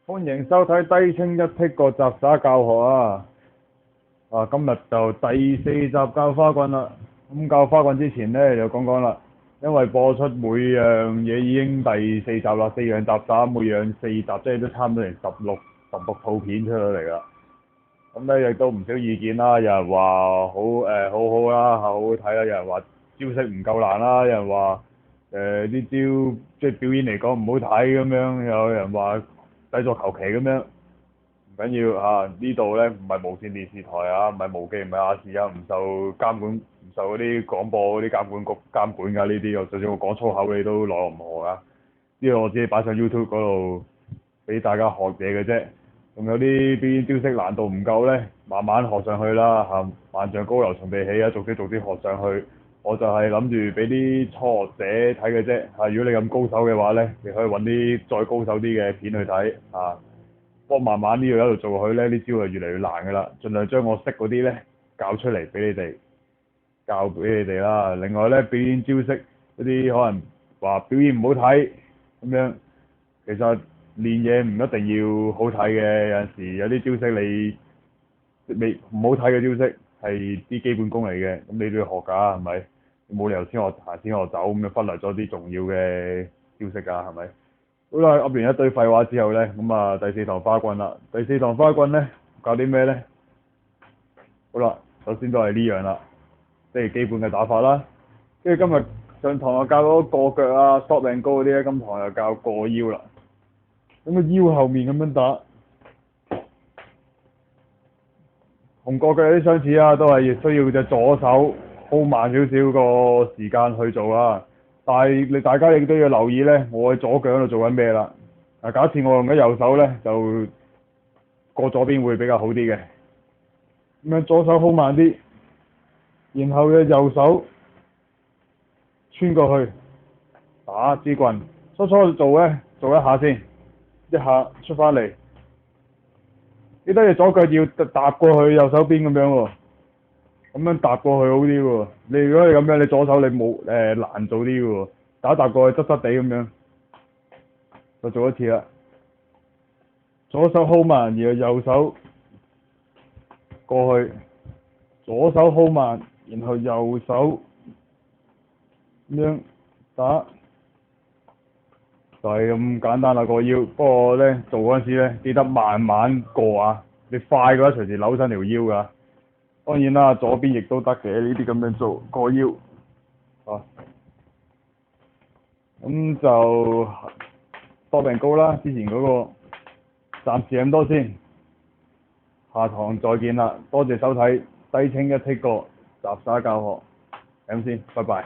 歡迎收睇低清一剔個雜耍教學啊！今日就第4集教花棍啦。咁教花棍之前呢，就講講啦，因為播出每樣嘢已經第4集啦，4樣雜耍每樣4集，即係都差唔多成十六套片出咗嚟啦。咁咧亦都唔少意見啦，有人話好好啦，好好睇啦，有人話招式唔夠難啦，有人話啲招即係表演嚟講唔好睇咁樣，有人話製作求其咁樣，唔緊要啊！呢度咧唔係無線電視台啊，唔係無記，唔係亞視啊，唔受監管，唔受嗰啲廣播嗰啲監管局監管㗎呢啲，就算我講粗口你都奈我唔何啊！呢個我只係擺上 YouTube 嗰度俾大家學嘢嘅啫。仲有啲表演招式難度唔夠咧，慢慢學上去啦嚇，萬丈高樓從地起啊，逐啲學上去。我就係諗住俾啲初學者睇嘅啫嚇，如果你咁高手嘅話咧，你可以揾啲再高手啲嘅片去睇嚇。不過慢慢呢度喺度做落去咧，啲招係越嚟越難㗎啦，盡量將我識嗰啲咧教出嚟俾你哋，教俾你哋啦。另外咧，表演招式嗰啲可能話表演唔好睇咁樣，其實練嘢唔一定要好睇嘅，有陣時有啲招式你唔好睇嘅招式係啲基本功嚟嘅，咁你都要學㗎，係咪？你冇理由先學行先學走咁樣忽略咗啲重要嘅招式㗎，係咪？好啦，噏完一堆廢話之後咧，咁啊第4堂花棍啦。第4堂花棍咧教啲咩咧？好啦，首先都係呢樣啦，即係基本嘅打法啦。跟住今日上堂又教咗過腳啊、stop and go 嗰啲咧，今堂又教過腰啦。咁個腰後面咁樣打，同過腳有啲相似啊，都係需要隻左手 hold 慢少少個時間去做啊。但係大家亦都要留意咧，我喺左腳喺度做緊咩啦？假設我用緊右手咧，就過左邊會比較好啲嘅。咁樣左手 hold 慢啲，然後嘅右手穿過去打支棍。初做咧，做一下先，一下出翻嚟。記得你左腳要踏過去右手邊咁樣喎，咁樣踏過去好啲喎。如果你咁樣，你左手你冇難做啲嘅喎，踏過去側側地咁樣，就做一次啦。左手 hold 慢，然後右手過去，左手 hold 慢，然後右手咁樣打，就係咁簡單啦個腰。不過咧做嗰陣時咧，記得慢慢過啊！你快嘅話隨時扭親條腰㗎。當然啦，左邊亦都得嘅，呢啲咁樣做過腰啊。咁就多病高啦，之前嗰個暫時咁多先，下堂再見啦。多謝收睇低清一剔個雜耍教學，咁先，拜拜。